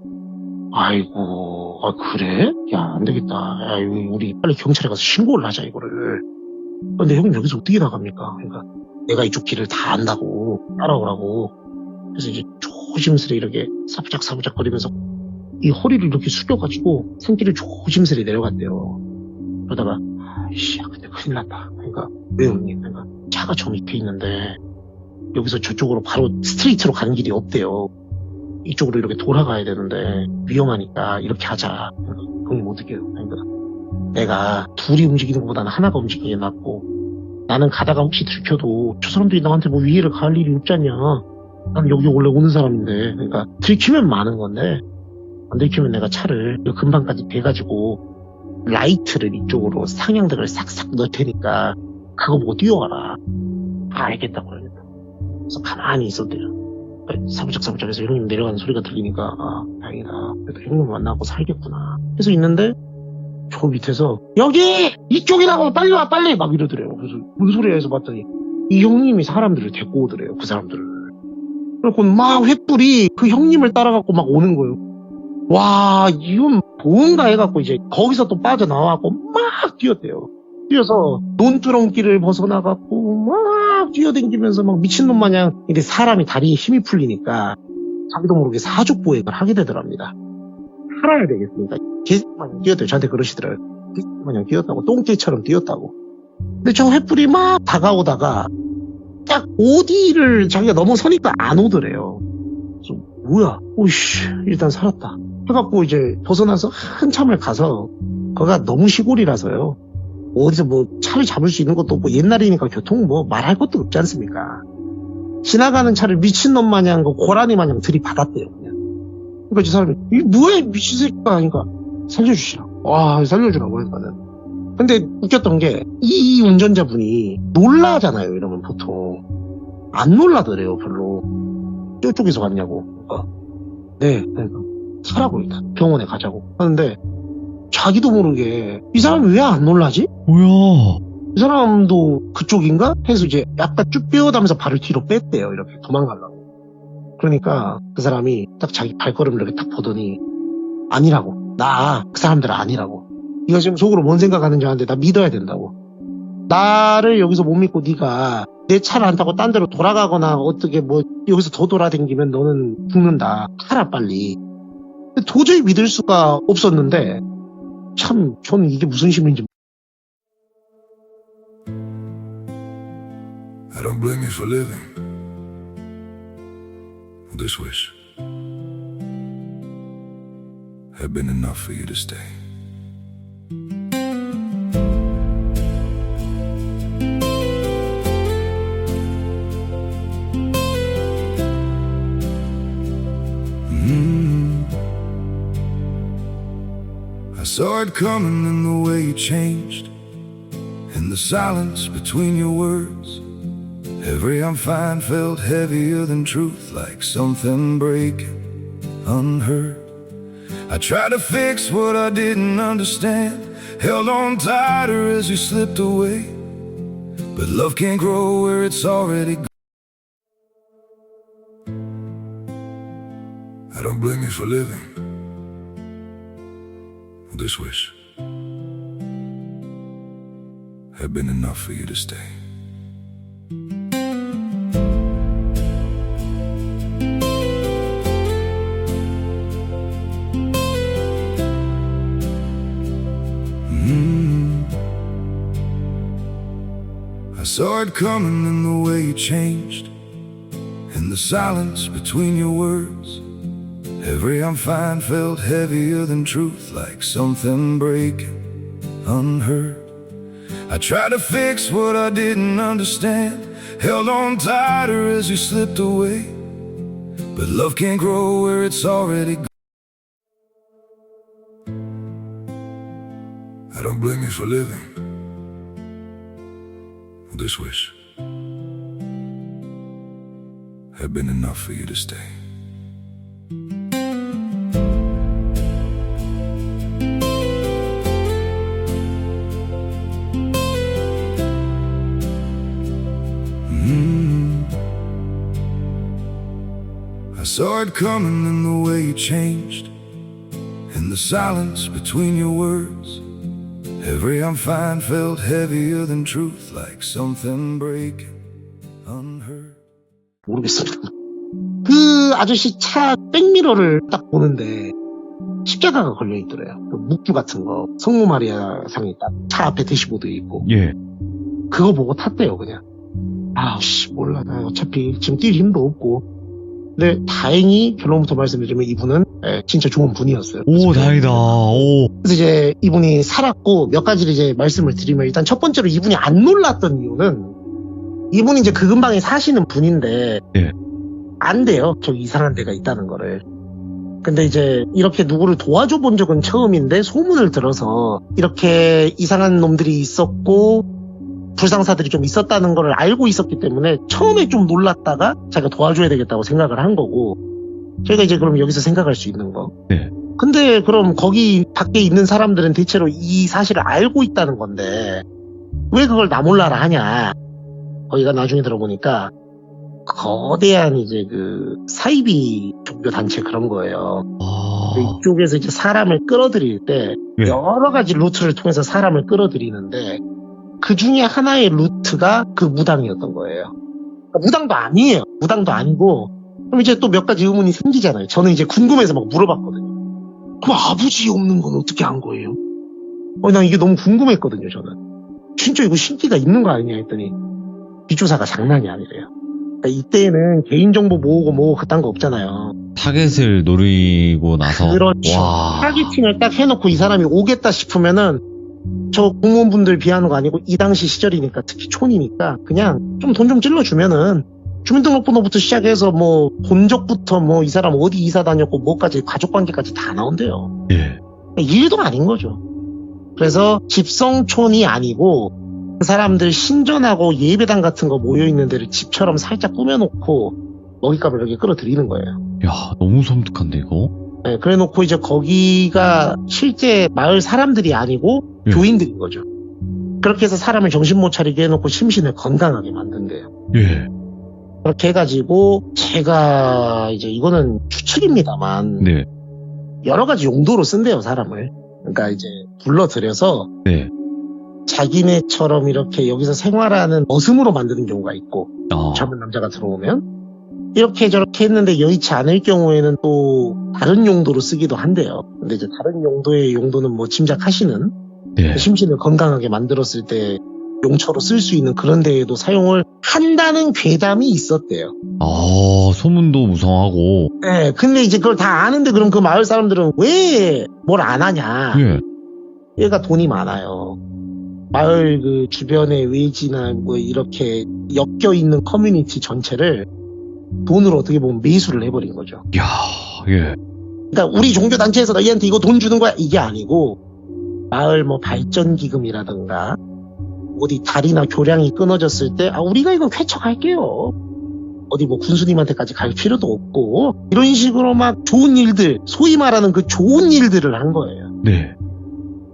아이고, 그래? 야, 안 되겠다. 야, 우리 빨리 경찰에 가서 신고를 하자, 이거를. 근데 형님 여기서 어떻게 나갑니까? 그러니까 내가 이쪽 길을 다 안다고 따라오라고. 그래서 이제 조심스레 이렇게 사부작 거리면서 이 허리를 이렇게 숙여가지고 산길을 조심스레 내려갔대요. 그러다가 근데 큰일 났다. 그러니까 왜 형님? 그러니까 차가 저 밑에 있는데 여기서 저쪽으로 바로 스트레이트로 가는 길이 없대요. 이쪽으로 이렇게 돌아가야 되는데 위험하니까 이렇게 하자. 그러니까 형님 어떻게 해요? 그러니까 내가 둘이 움직이는 것보다는 하나가 움직이는 게 낫고 나는 가다가 혹시 들켜도 저 사람들이 나한테 뭐 위해를 가할 일이 없지 않냐. 나는 여기 원래 오는 사람인데 그러니까 들키면 많은 건데 안 들키면 내가 차를 금방까지 대가지고 라이트를 이쪽으로 상향등을 싹싹 넣을 테니까 그거 보고 뛰어와라. 알겠다고 그러니까. 그래서 가만히 있었대요. 사부작사부작해서 형님 내려가는 소리가 들리니까 다행이다. 그래도 형님 만나고 살겠구나. 해서 있는데 저 밑에서 여기! 이쪽이라고 빨리 와 빨리! 막 이러더래요. 그래서 무슨 소리야 해서 봤더니 이 형님이 사람들을 데리고 오더래요, 그 사람들을. 그래갖고 막 횃불이 그 형님을 따라갖고 막 오는 거예요. 와, 이건 뭔가 해갖고 이제 거기서 또 빠져나와갖고 막 뛰었대요. 뛰어서 논두렁길을 벗어나갖고 막 뛰어댕기면서 막 미친놈 마냥 이제 사람이 다리에 힘이 풀리니까 자기도 모르게 사족보행을 하게 되더랍니다. 살아야 되겠으니까 개마냥 뛰었대요. 저한테 그러시더라고요. 개마냥 뛰었다고, 똥개처럼 뛰었다고. 근데 저 횃불이 막 다가오다가 딱 어디를 자기가 넘어서니까 안 오더래요. 그래서 뭐야? 오이씨, 일단 살았다. 해갖고 이제 벗어나서 한참을 가서 거기가 너무 시골이라서요. 어디서 뭐 차를 잡을 수 있는 것도 없고 옛날이니까 교통 뭐 말할 것도 없지 않습니까? 지나가는 차를 미친놈 마냥 고라니 마냥 들이받았대요. 그냥. 그러니까 저 사람이 이게 뭐야 미친 새끼가 하니까 살려주시라고. 와, 살려주라고 하니까는. 근데 웃겼던 게 이 운전자분이 놀라잖아요. 이러면 보통 안 놀라더래요. 별로. 저쪽에서 왔냐고. 네, 그러니까 차라고 일단 병원에 가자고 하는데 자기도 모르게 이 사람이 왜 안 놀라지? 뭐야? 이 사람도 그쪽인가? 해서 이제 약간 쭉 빼어가면서 발을 뒤로 뺐대요. 이렇게 도망가려고. 그러니까 그 사람이 딱 자기 발걸음을 이렇게 딱 보더니 아니라고. 나 그 사람들 아니라고. 네가 지금 속으로 뭔 생각하는지 아는데 나 믿어야 된다고. 나를 여기서 못 믿고 네가 내 차를 안 타고 딴 데로 돌아가거나 어떻게 뭐 여기서 더 돌아다니면 너는 죽는다. 가라 빨리. 도저히 믿을 수가 없었는데 참 저는 이게 무슨 심리인지. I don't blame you for living this wish had been enough for you to stay. I saw it coming in the way you changed, in the silence between your words. Every I'm fine felt heavier than truth, like something breaking unheard. I tried to fix what I didn't understand, held on tighter as you slipped away. But love can't grow where it's already gone. I don't blame you for living this wish had been enough for you to stay. I saw it coming in the way you changed, in the silence between your words. Every I'm fine felt heavier than truth, like something breaking unheard. I tried to fix what I didn't understand, held on tighter as you slipped away. But love can't grow where it's already gone. I don't blame you for living this wish had been enough for you to stay. I saw it coming in the way you changed, in the silence between your words. Every I'm fine felt heavier than truth, like something breaking unheard. 모르겠습니다. 그 아저씨 차 백미러를 딱 보는데 십자가가 걸려있더래요. 그 묵주 같은 거, 성모 마리아 상이 딱 차 앞에 대시보드에 있고. 예. 그거 보고 탔대요, 그냥. 아우씨, 몰라. 나 어차피 지금 뛸 힘도 없고. 근데 다행히 결론부터 말씀드리면 이분은 진짜 좋은 분이었어요. 오, 다행이다. 오. 그래서 이제 이분이 살았고 몇 가지를 이제 말씀을 드리면 일단 첫 번째로 이분이 안 놀랐던 이유는 이분이 이제 그 근방에 사시는 분인데 예. 안 돼요. 저기 이상한 데가 있다는 거를. 근데 이제 이렇게 누구를 도와줘 본 적은 처음인데 소문을 들어서 이렇게 이상한 놈들이 있었고 불상사들이 좀 있었다는 걸 알고 있었기 때문에 처음에 좀 놀랐다가 자기가 도와줘야 되겠다고 생각을 한 거고 저희가 이제 그럼 여기서 생각할 수 있는 거. 네. 근데 그럼 거기 밖에 있는 사람들은 대체로 이 사실을 알고 있다는 건데 왜 그걸 나 몰라라 하냐. 거기가 나중에 들어보니까 거대한 이제 그 사이비 종교 단체 그런 거예요. 근데 이쪽에서 이제 사람을 끌어들일 때 예. 여러 가지 루트를 통해서 사람을 끌어들이는데 그 중에 하나의 루트가 그 무당이었던 거예요. 그러니까 무당도 아니에요. 무당도 아니고 그럼 이제 또 몇 가지 의문이 생기잖아요. 저는 이제 궁금해서 막 물어봤거든요. 그럼 아버지 없는 건 어떻게 한 거예요? 난 이게 너무 궁금했거든요, 저는. 진짜 이거 신기가 있는 거 아니냐 했더니 뒷조사가 장난이 아니래요. 그러니까 이때는 개인정보 모으고 그딴 거 없잖아요. 타겟을 노리고 나서. 그렇죠. 와. 타겟팅을 딱 해놓고 이 사람이 오겠다 싶으면은 저 공무원분들 비하는 거 아니고 이 당시 시절이니까 특히 촌이니까 그냥 좀 돈 좀 찔러주면은 주민등록번호부터 시작해서 뭐 본적부터 뭐 이 사람 어디 이사 다녔고 뭐까지 가족관계까지 다 나온대요. 예. 일도 아닌 거죠. 그래서 집성촌이 아니고 그 사람들 신전하고 예배당 같은 거 모여있는 데를 집처럼 살짝 꾸며놓고 먹잇감을 이렇게 끌어들이는 거예요. 야, 너무 섬뜩한데, 이거? 네, 그래 놓고 이제 거기가 실제 마을 사람들이 아니고 예. 교인들인 거죠. 그렇게 해서 사람을 정신 못 차리게 해놓고 심신을 건강하게 만든대요. 예. 그렇게 해가지고 제가 이제 이거는 추측입니다만 네. 여러 가지 용도로 쓴대요, 사람을. 그러니까 이제 불러들여서 네. 자기네처럼 이렇게 여기서 생활하는 머슴으로 만드는 경우가 있고 아. 젊은 남자가 들어오면 이렇게 저렇게 했는데 여의치 않을 경우에는 또 다른 용도로 쓰기도 한대요. 근데 이제 다른 용도의 용도는 뭐 짐작하시는 네. 심신을 건강하게 만들었을 때 용처로 쓸 수 있는 그런 데에도 사용을 한다는 괴담이 있었대요. 아, 소문도 무성하고. 네, 근데 이제 그걸 다 아는데 그럼 그 마을 사람들은 왜 뭘 안 하냐. 예. 얘가 돈이 많아요. 마을 그 주변의 외지나 뭐 이렇게 엮여 있는 커뮤니티 전체를 돈으로 어떻게 보면 매수를 해버린 거죠. 야, 예. 그러니까 우리 종교단체에서 너희한테 이거 돈 주는 거야 이게 아니고 마을 뭐 발전기금이라든가 어디 다리나 교량이 끊어졌을 때 우리가 이거 쾌척할게요. 어디 뭐 군수님한테까지 갈 필요도 없고 이런 식으로 막 좋은 일들 소위 말하는 그 좋은 일들을 한 거예요. 네.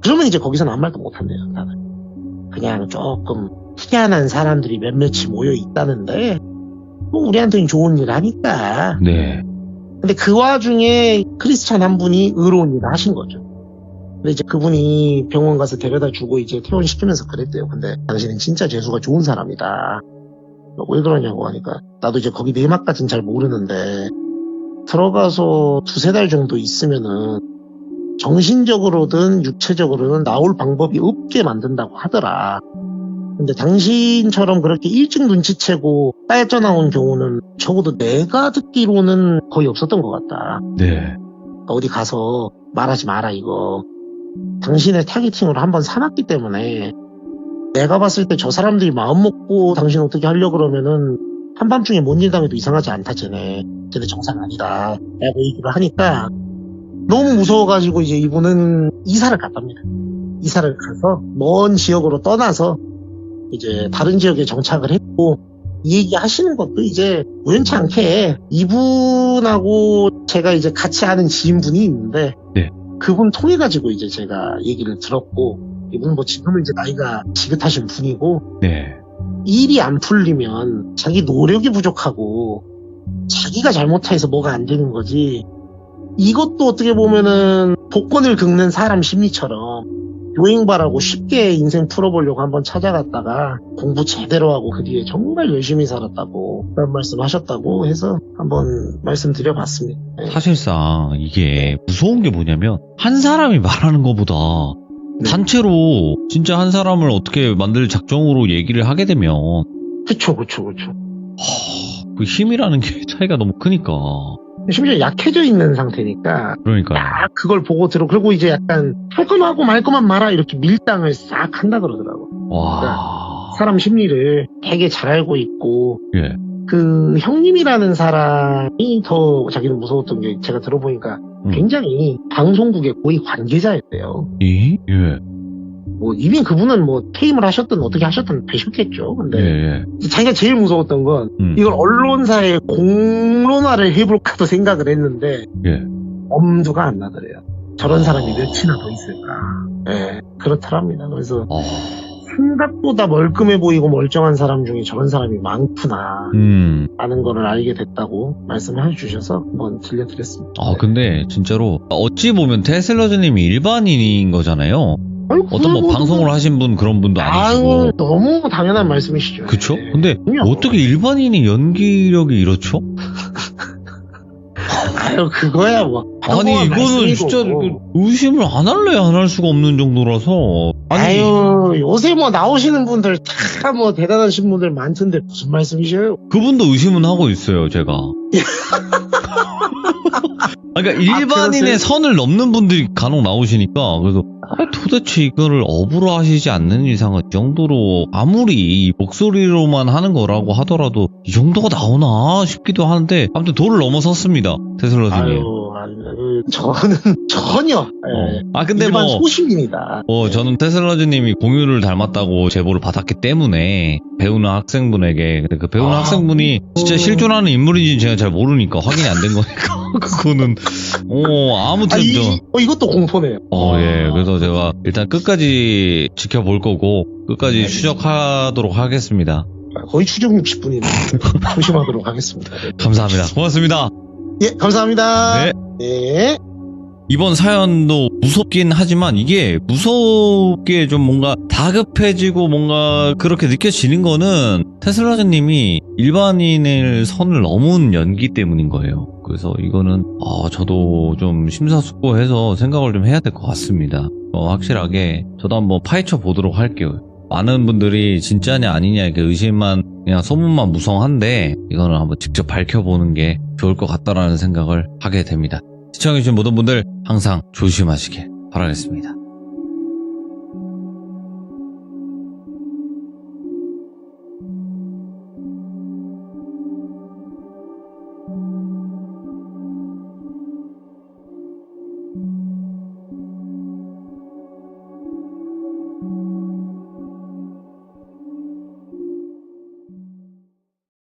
그러면 이제 거기서는 아무 말도 못한대요. 나는 그냥 조금 희한한 사람들이 몇몇이 모여 있다는데 뭐 우리한테는 좋은 일 하니까. 네. 근데 그 와중에 크리스찬 한 분이 의로운 일을 하신 거죠. 근데 이제 그분이 병원 가서 데려다 주고 이제 퇴원시키면서 그랬대요. 근데 당신은 진짜 재수가 좋은 사람이다. 왜 그러냐고 하니까 나도 이제 거기 내막까지는 잘 모르는데 들어가서 2-3달 정도 있으면은 정신적으로든 육체적으로든 나올 방법이 없게 만든다고 하더라. 근데 당신처럼 그렇게 일찍 눈치채고 빠져나온 경우는 적어도 내가 듣기로는 거의 없었던 것 같다. 네. 어디 가서 말하지 마라 이거. 당신의 타겟팅으로 한번 삼았기 때문에 내가 봤을 때 저 사람들이 마음 먹고 당신 어떻게 하려고 그러면은 한밤중에 뭔 일 당해도 이상하지 않다 쟤네 정상 아니다 라고 얘기를 하니까 너무 무서워가지고 이제 이분은 이사를 갔답니다. 이사를 가서 먼 지역으로 떠나서 이제 다른 지역에 정착을 했고 이 얘기 하시는 것도 이제 우연치 않게 이분하고 제가 이제 같이 아는 지인분이 있는데 네. 그분 통해 가지고 이제 제가 얘기를 들었고 이분은 뭐 지금은 이제 나이가 지긋하신 분이고 네. 일이 안 풀리면 자기 노력이 부족하고 자기가 잘못해서 뭐가 안 되는 거지 이것도 어떻게 보면은 복권을 긁는 사람 심리처럼 요행바라고 쉽게 인생 풀어보려고 한번 찾아갔다가 공부 제대로 하고 그 뒤에 정말 열심히 살았다고 그런 말씀 하셨다고 해서 한번 말씀드려봤습니다. 네. 사실상 이게 무서운 게 뭐냐면 한 사람이 말하는 것보다 네. 단체로 진짜 한 사람을 어떻게 만들 작정으로 얘기를 하게 되면 그쵸. 그 힘이라는 게 차이가 너무 크니까. 심지어 약해져 있는 상태니까 그러니까요. 딱 그걸 보고 그리고 이제 약간 할 거만 하고 말 거만 말아 이렇게 밀당을 싹 한다 그러더라고. 와. 사람 심리를 되게 잘 알고 있고 예. 그 형님이라는 사람이 더 자기는 무서웠던 게 제가 들어보니까 굉장히 방송국의 고위 관계자였대요. 예? 예. 뭐 이미 그분은 뭐 퇴임을 하셨든 어떻게 하셨든 되셨겠죠. 근데 예. 자기가 제일 무서웠던 건 이걸 언론사에 공론화를 해볼까도 생각을 했는데 예. 엄두가 안 나더래요. 저런 사람이 몇이나 더 있을까. 예, 그렇더랍니다. 그래서 생각보다 멀끔해 보이고 멀쩡한 사람 중에 저런 사람이 많구나 라는 거를 알게 됐다고 말씀해 주셔서 한번 들려드렸습니다. 근데 진짜로 어찌 보면 테슬러즈님이 일반인인 거잖아요. 어떤 뭐 방송을 하신 분 그런 분도 아니시고. 너무 당연한 말씀이시죠. 그쵸? 네. 근데 그럼요. 어떻게 일반인이 연기력이 이렇죠? 아유, 그거야 뭐. 아니 이거는 말씀이고. 진짜 의심을 안 할래 안 할 수가 없는 정도라서. 아니 아유, 요새 뭐 나오시는 분들 다 뭐 대단하신 분들 많던데 무슨 말씀이셔요? 그분도 의심은 하고 있어요 제가. 그러니까 일반인의 그러세요? 선을 넘는 분들이 간혹 나오시니까 그래서 도대체 이거를 업으로 하시지 않는 이상은 이 정도로 아무리 목소리로만 하는 거라고 하더라도 이 정도가 나오나 싶기도 하는데 아무튼 도를 넘어섰습니다 테슬러즈님. 아유, 저는 전혀 근데 일반 뭐 소심입니다. 저는 테슬러즈님이 공유를 닮았다고 제보를 받았기 때문에 배우는 학생분에게 근데 그 배우는 학생분이 진짜 실존하는 인물인지는 제가 잘 모르니까 확인이 안 된 거니까 그거는 아무튼 이것도 공포네요. 예. 그래서 제가 일단 끝까지 지켜볼 거고 끝까지 추적하도록 하겠습니다. 거의 추적 60분이네요. 조심하도록 하겠습니다. 네. 감사합니다. 고맙습니다. 예, 감사합니다. 네. 네. 이번 사연도 무섭긴 하지만 이게 무섭게 좀 뭔가 다급해지고 뭔가 그렇게 느껴지는 거는 테슬라즈님이 일반인의 선을 넘은 연기 때문인 거예요. 그래서 이거는 저도 좀 심사숙고해서 생각을 좀 해야 될 것 같습니다. 확실하게 저도 한번 파헤쳐 보도록 할게요. 많은 분들이 진짜냐 아니냐 이렇게 의심만 그냥 소문만 무성한데 이거는 한번 직접 밝혀보는 게 좋을 것 같다라는 생각을 하게 됩니다. 시청해주신 모든 분들 항상 조심하시길 바라겠습니다.